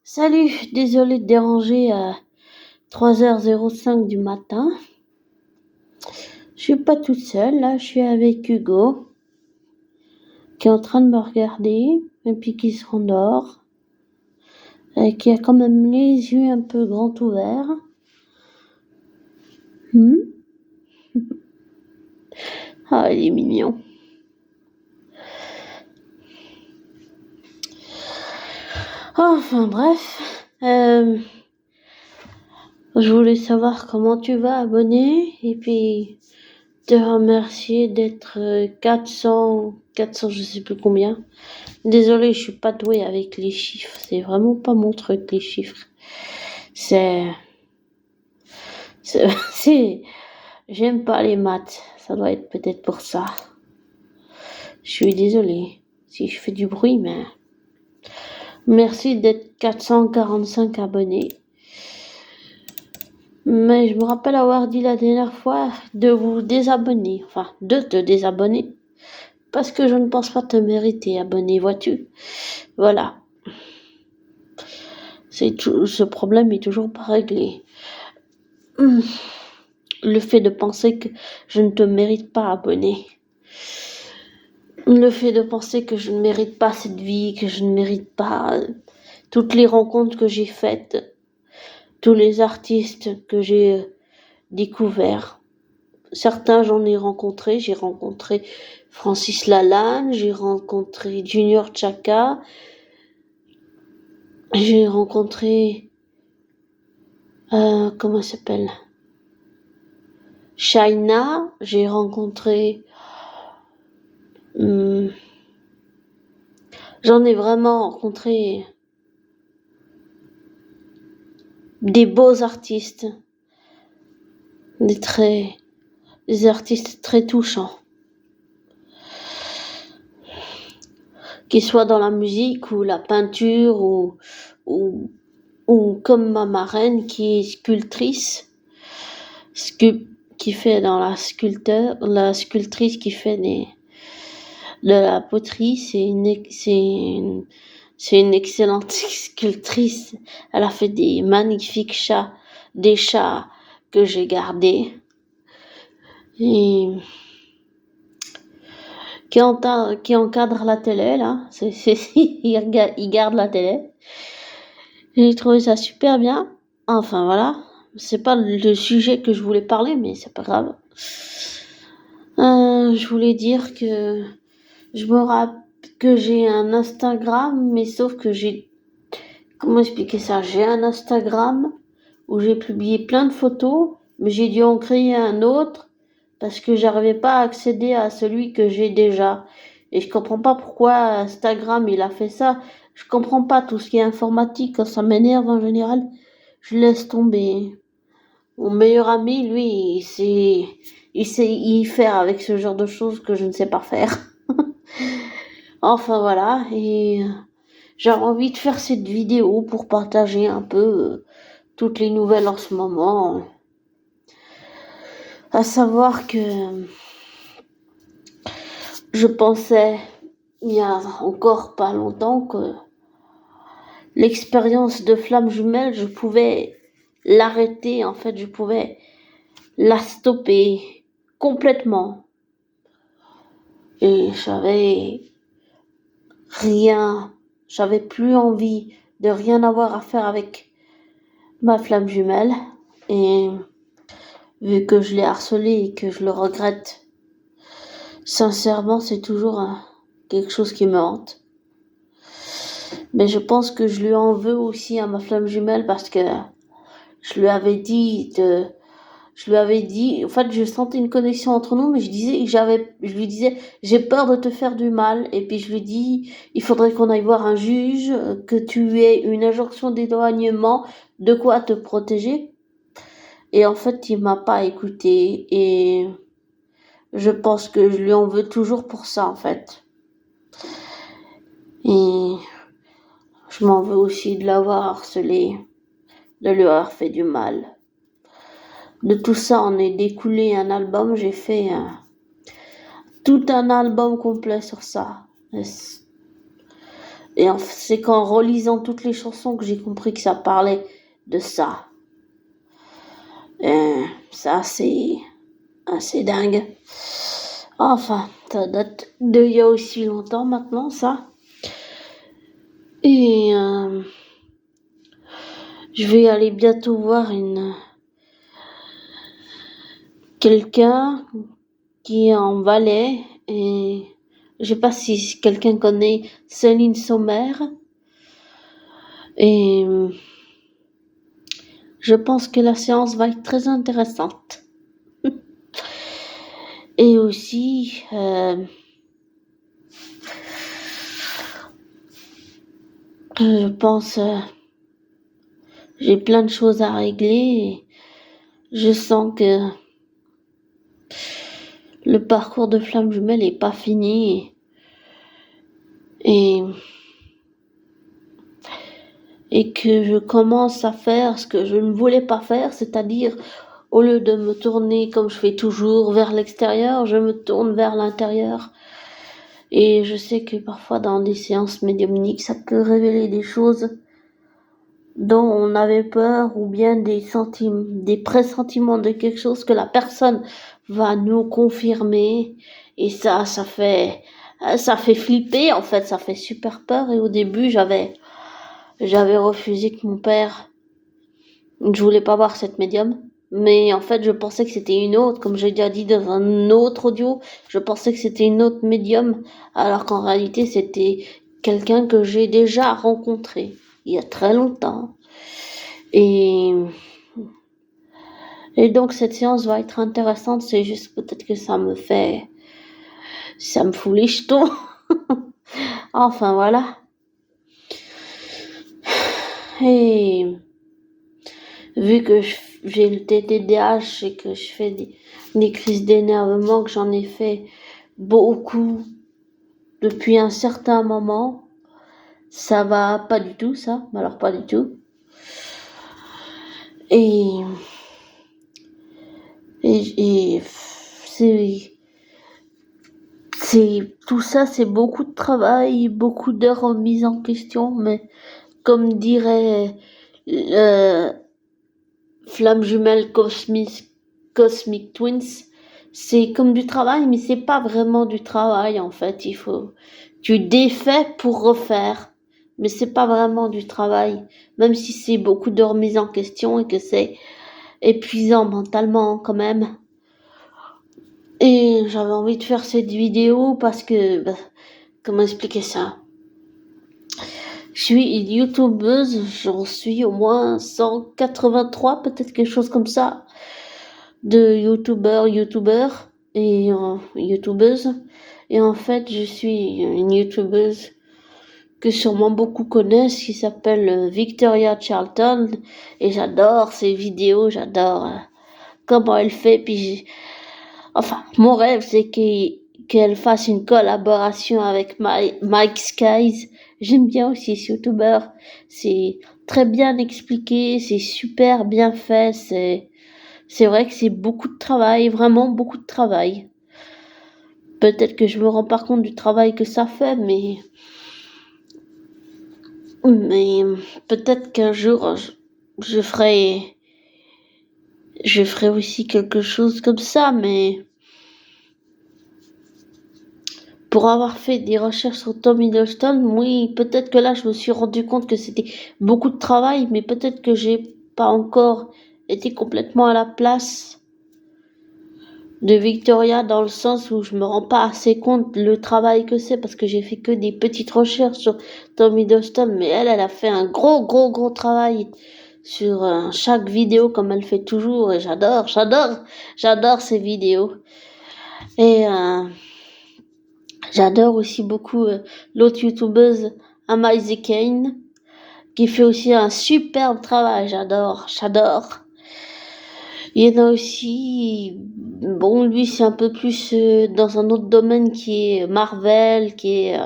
Salut, désolé de déranger à 3h05 du matin. Je suis pas toute seule, là, je suis avec Hugo, qui est en train de me regarder, et puis qui se rendort, et qui a quand même les yeux un peu grands ouverts. Ah, il est mignon. Enfin bref, je voulais savoir comment tu vas, abonné, et puis te remercier d'être 400, je sais plus combien. Désolée, je suis pas douée avec les chiffres. C'est vraiment pas mon truc, les chiffres. C'est, j'aime pas les maths. Ça doit être peut-être pour ça. Je suis désolée si je fais du bruit, mais merci d'être 445 abonnés. Mais je me rappelle avoir dit la dernière fois de vous désabonner. Enfin, de te désabonner. Parce que je ne pense pas te mériter, abonné, vois-tu. Voilà. Ce problème est toujours pas réglé. Le fait de penser que je ne te mérite pas, abonné. Le fait de penser que je ne mérite pas cette vie, que je ne mérite pas toutes les rencontres que j'ai faites, tous les artistes que j'ai découverts. Certains, j'en ai rencontré. J'ai rencontré Francis Lalanne, j'ai rencontré Junior Chaka, j'ai rencontré comment elle s'appelle, Shaina, j'ai rencontré j'en ai vraiment rencontré des beaux artistes, des artistes très touchants, qu'ils soient dans la musique ou la peinture ou comme ma marraine qui est sculptrice, qui fait dans la sculptrice qui fait de la poterie, c'est une excellente sculptrice. Elle a fait des magnifiques chats, des chats que j'ai gardés et qui encadre la télé là. Il garde la télé. J'ai trouvé ça super bien. Enfin voilà, c'est pas le sujet que je voulais parler, mais c'est pas grave. Je voulais dire que je me rappelle que j'ai un Instagram, mais sauf que comment expliquer ça? J'ai un Instagram où j'ai publié plein de photos, mais j'ai dû en créer un autre parce que j'arrivais pas à accéder à celui que j'ai déjà. Et je comprends pas pourquoi Instagram il a fait ça. Je comprends pas tout ce qui est informatique, quand ça m'énerve en général, je laisse tomber. Mon meilleur ami, lui, il sait y faire avec ce genre de choses que je ne sais pas faire. Enfin voilà, et j'avais envie de faire cette vidéo pour partager un peu toutes les nouvelles en ce moment. À savoir que je pensais, il y a encore pas longtemps, que l'expérience de flamme jumelle, je pouvais l'arrêter, en fait, je pouvais la stopper complètement. Et j'avais plus envie de rien avoir à faire avec ma flamme jumelle. Et vu que je l'ai harcelé et que je le regrette, sincèrement, c'est toujours quelque chose qui me hante. Mais je pense que je lui en veux aussi à ma flamme jumelle parce que je lui avais dit, en fait, je sentais une connexion entre nous, mais je lui disais, j'ai peur de te faire du mal. Et puis je lui dis, il faudrait qu'on aille voir un juge, que tu aies une injonction d'éloignement, de quoi te protéger. Et en fait, il m'a pas écouté et je pense que je lui en veux toujours pour ça, en fait. Et je m'en veux aussi de l'avoir harcelé, de lui avoir fait du mal. De tout ça, on est découlé un album. J'ai fait tout un album complet sur ça. Et c'est qu'en relisant toutes les chansons que j'ai compris que ça parlait de ça. Et ça, c'est assez dingue. Enfin, ça date d'il y a aussi longtemps maintenant, ça. Et je vais aller bientôt voir quelqu'un qui est en Valais, et je sais pas si quelqu'un connaît Céline Sommer, et je pense que la séance va être très intéressante. Et aussi, je pense, j'ai plein de choses à régler, et je sens que le parcours de Flamme Jumelle est pas fini, et que je commence à faire ce que je ne voulais pas faire, c'est-à-dire, au lieu de me tourner comme je fais toujours vers l'extérieur, je me tourne vers l'intérieur. Et je sais que parfois dans des séances médiumniques, ça peut révéler des choses dont on avait peur, ou bien des pressentiments de quelque chose que la personne va nous confirmer. Et ça fait flipper, en fait, ça fait super peur. Et au début, j'avais refusé que mon père, je voulais pas voir cette médium. Mais en fait, je pensais que c'était une autre, comme j'ai déjà dit dans un autre audio, je pensais que c'était une autre médium, alors qu'en réalité, c'était quelqu'un que j'ai déjà rencontré il y a très longtemps. Et donc cette séance va être intéressante, c'est juste peut-être que ça me fout les jetons. Enfin voilà. Et vu que j'ai le TDAH et que je fais des crises d'énervement, que j'en ai fait beaucoup depuis un certain moment, ça va pas du tout, ça. Alors pas du tout. Et c'est tout ça, c'est beaucoup de travail, beaucoup d'heures en mise en question, mais comme dirait Flamme Jumelle Cosmic Twins, c'est comme du travail, mais c'est pas vraiment du travail en fait. Tu défais pour refaire, mais c'est pas vraiment du travail, même si c'est beaucoup de remise en question et que c'est épuisant mentalement quand même. Et j'avais envie de faire cette vidéo parce que, comment expliquer ça? Je suis une youtubeuse, j'en suis au moins 183, peut-être quelque chose comme ça, de youtubeurs et youtubeuses. Et en fait, je suis une youtubeuse que sûrement beaucoup connaissent, qui s'appelle Victoria Charlton, et j'adore ses vidéos, j'adore comment elle fait. Puis enfin, mon rêve, c'est qu'elle fasse une collaboration avec Mike Skies. J'aime bien aussi ce youtubeur. C'est très bien expliqué, c'est super bien fait. C'est vrai que c'est beaucoup de travail, vraiment beaucoup de travail. Peut-être que je me rends pas compte du travail que ça fait, mais peut-être qu'un jour je ferai aussi quelque chose comme ça, mais pour avoir fait des recherches sur Tom Hiddleston, oui, peut-être que là je me suis rendu compte que c'était beaucoup de travail, mais peut-être que j'ai pas encore été complètement à la place de Victoria, dans le sens où je me rends pas assez compte le travail que c'est, parce que j'ai fait que des petites recherches sur Tom Hiddleston, mais elle a fait un gros travail sur chaque vidéo, comme elle fait toujours, et j'adore ces vidéos. Et j'adore aussi beaucoup l'autre youtubeuse Amazing Kane, qui fait aussi un superbe travail. J'adore. Il y en a aussi, bon, lui c'est un peu plus dans un autre domaine, qui est Marvel, qui est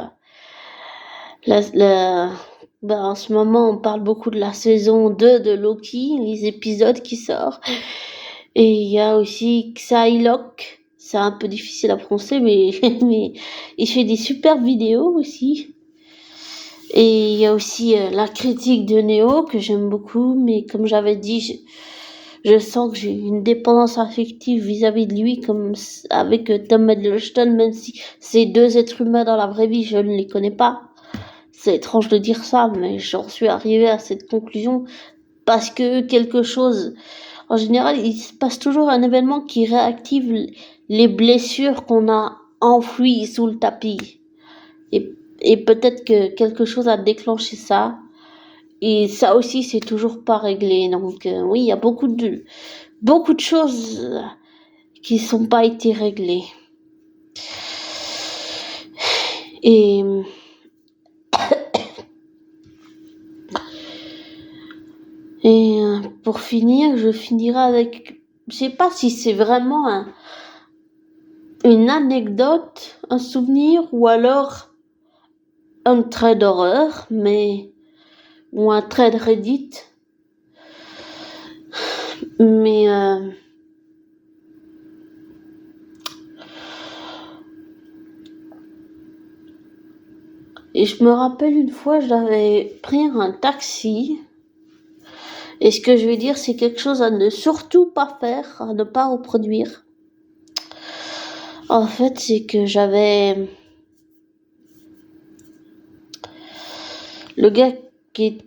en ce moment on parle beaucoup de la saison 2 de Loki, les épisodes qui sortent. Et il y a aussi Psylocke, c'est un peu difficile à prononcer, mais il fait des super vidéos aussi. Et il y a aussi la critique de Neo que j'aime beaucoup, mais comme j'avais dit, je sens que j'ai une dépendance affective vis-à-vis de lui, comme avec Tom Hiddleston, même si ces deux êtres humains dans la vraie vie, je ne les connais pas. C'est étrange de dire ça, mais j'en suis arrivée à cette conclusion parce que quelque chose, en général, il se passe toujours un événement qui réactive les blessures qu'on a enfouies sous le tapis. Et peut-être que quelque chose a déclenché ça. Et ça aussi, c'est toujours pas réglé. Donc, oui, il y a beaucoup de choses qui sont pas été réglées. Et, et pour finir, je finirai avec, je sais pas si c'est vraiment une anecdote, un souvenir, ou alors un trait d'horreur, ou un trait de Reddit. Mais et je me rappelle une fois, j'avais pris un taxi. Et ce que je veux dire, c'est quelque chose à ne surtout pas faire, à ne pas reproduire. En fait, c'est que j'avais le gars qui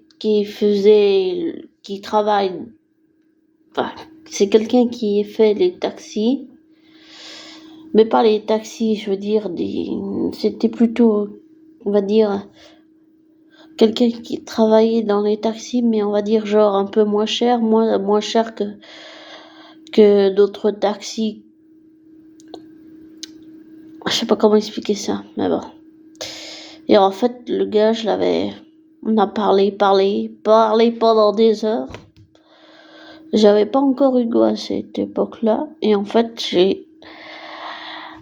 travaille, enfin, c'est quelqu'un qui fait les taxis, mais pas les taxis, je veux dire, c'était plutôt, on va dire, quelqu'un qui travaillait dans les taxis, mais on va dire genre un peu moins cher, moins cher que d'autres taxis. Je sais pas comment expliquer ça, mais bon. Et en fait, le gars, on a parlé pendant des heures. J'avais pas encore Hugo à cette époque-là. Et en fait, j'ai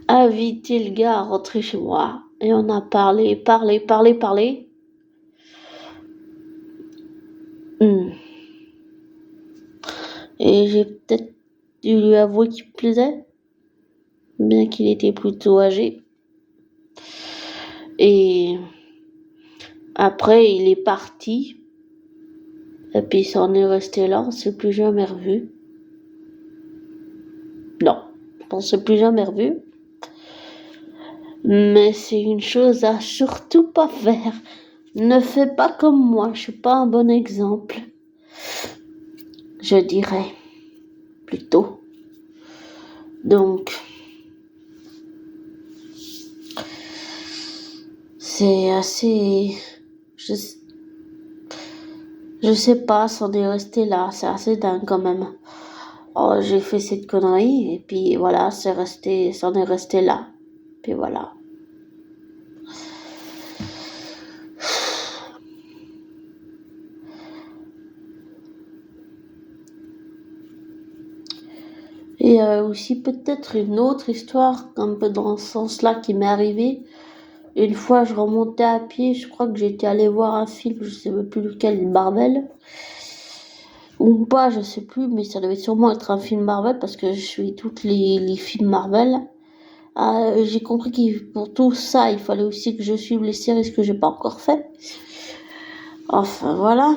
invité le gars à rentrer chez moi. Et on a parlé. Et j'ai peut-être dû lui avouer qu'il me plaisait. Bien qu'il était plutôt âgé. Et après, il est parti. Et puis, ça en est resté là. On s'est plus jamais revu. Non, on s'est plus jamais revu. Mais c'est une chose à surtout pas faire. Ne fais pas comme moi, je suis pas un bon exemple. Je dirais plutôt. Donc, c'est assez. Je sais pas, c'en est resté là. C'est assez dingue quand même. Oh, j'ai fait cette connerie et puis voilà, c'en est resté là. Puis voilà. Et aussi peut-être une autre histoire, un peu dans ce sens-là, qui m'est arrivée. Une fois, je remontais à pied, je crois que j'étais allée voir un film, je sais même plus lequel, Marvel. Ou pas, je sais plus, mais ça devait sûrement être un film Marvel parce que je suis toutes les films Marvel. J'ai compris que pour tout ça, il fallait aussi que je suive les séries, ce que j'ai pas encore fait. Enfin, voilà.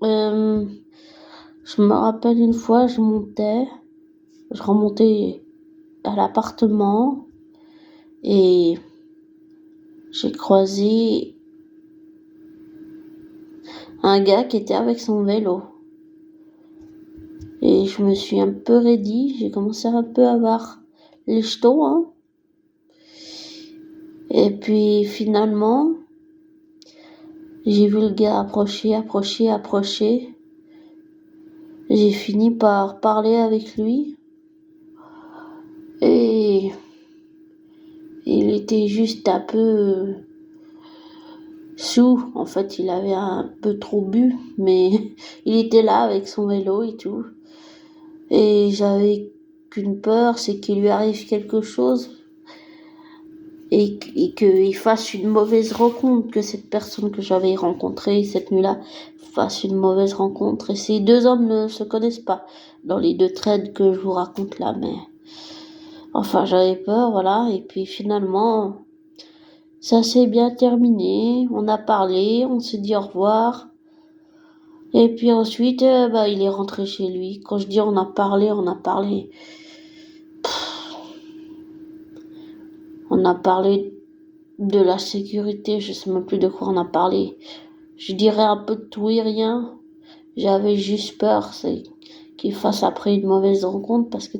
Je me rappelle une fois, je remontais à l'appartement et j'ai croisé un gars qui était avec son vélo. Et je me suis un peu raidie, j'ai commencé un peu à avoir les jetons, hein. Et puis finalement, j'ai vu le gars approcher. J'ai fini par parler avec lui. Et il était juste un peu sous. En fait, il avait un peu trop bu, mais il était là avec son vélo et tout. Et j'avais qu'une peur, c'est qu'il lui arrive quelque chose et qu'il fasse une mauvaise rencontre, que cette personne que j'avais rencontrée cette nuit-là fasse une mauvaise rencontre. Et ces deux hommes ne se connaissent pas dans les deux trades que je vous raconte là, mais enfin j'avais peur, voilà. Et puis finalement, Ça s'est bien terminé, on a parlé, on s'est dit au revoir. Et puis ensuite, il est rentré chez lui. Quand je dis on a parlé, on a parlé. On a parlé de la sécurité, je sais même plus de quoi on a parlé. Je dirais un peu de tout et rien. J'avais juste peur, c'est qu'il fasse après une mauvaise rencontre parce que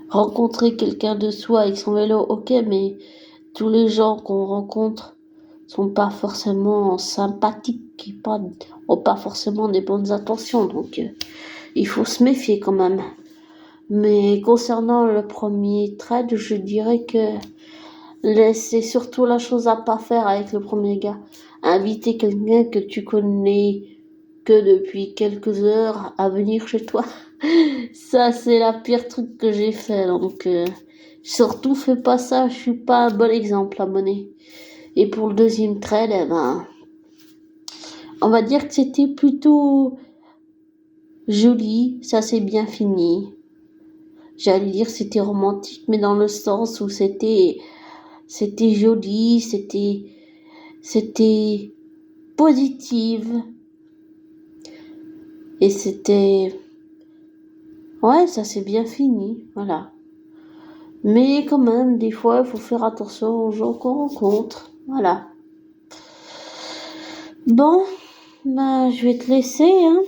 rencontrer quelqu'un de soi avec son vélo, ok, mais tous les gens qu'on rencontre sont pas forcément sympathiques, ont pas forcément des bonnes intentions, donc il faut se méfier quand même. Mais concernant le premier trade, je dirais que c'est surtout la chose à pas faire avec le premier gars. Inviter quelqu'un que tu connais que depuis quelques heures à venir chez toi. Ça, c'est la pire truc que j'ai fait. Donc, surtout, fais pas ça. Je suis pas un bon exemple à mener. Et pour le deuxième trade, on va dire que c'était plutôt joli. Ça s'est bien fini. J'allais dire c'était romantique, mais dans le sens où c'était joli, c'était positive. Et ouais, ça s'est bien fini, voilà. Mais quand même, des fois, il faut faire attention aux gens qu'on rencontre, voilà. Bon, je vais te laisser, hein.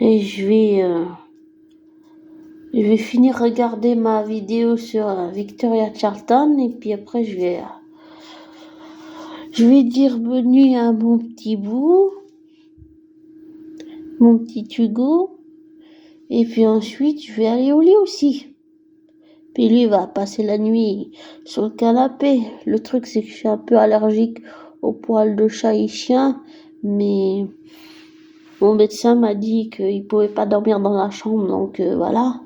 Et je vais finir regarder ma vidéo sur Victoria Charlton, et puis après, je vais dire bonne nuit à mon petit bout, mon petit Hugo, et puis ensuite, je vais aller au lit aussi. Puis lui va passer la nuit sur le canapé. Le truc, c'est que je suis un peu allergique aux poils de chat et chien, mais mon médecin m'a dit qu'il pouvait pas dormir dans la chambre, donc voilà.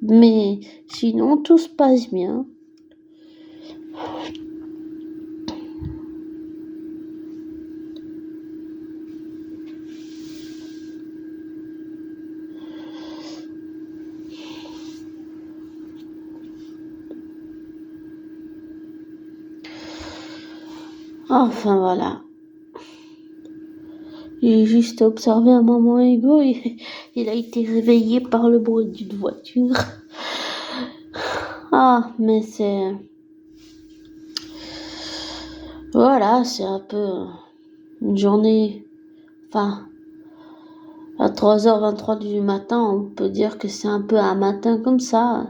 Mais sinon, tout se passe bien. Enfin voilà. J'ai juste observé un moment égaux et il a été réveillé par le bruit d'une voiture. Ah, mais c'est... Voilà, c'est un peu une journée... Enfin, à 3h23 du matin, on peut dire que c'est un peu un matin comme ça.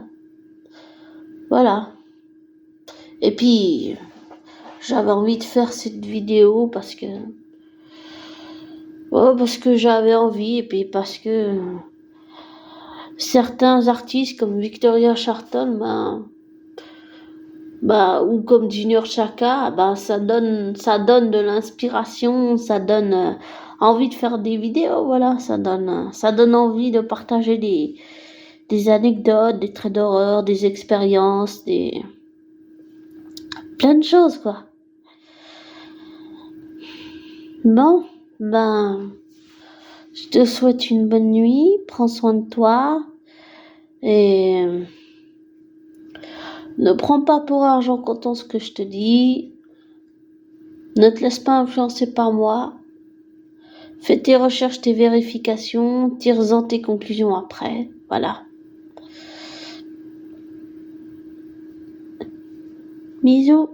Voilà. Et puis, j'avais envie de faire cette vidéo parce que... Oh, parce que j'avais envie et puis parce que certains artistes comme Victoria Charlton, ou comme Junior Chaka, ça donne de l'inspiration, ça donne envie de faire des vidéos, voilà, ça donne envie de partager des anecdotes, des traits d'horreur, des expériences, plein de choses, quoi. Bon, je te souhaite une bonne nuit, prends soin de toi, et ne prends pas pour argent comptant ce que je te dis, ne te laisse pas influencer par moi, fais tes recherches, tes vérifications, tire-en tes conclusions après, voilà. Bisous.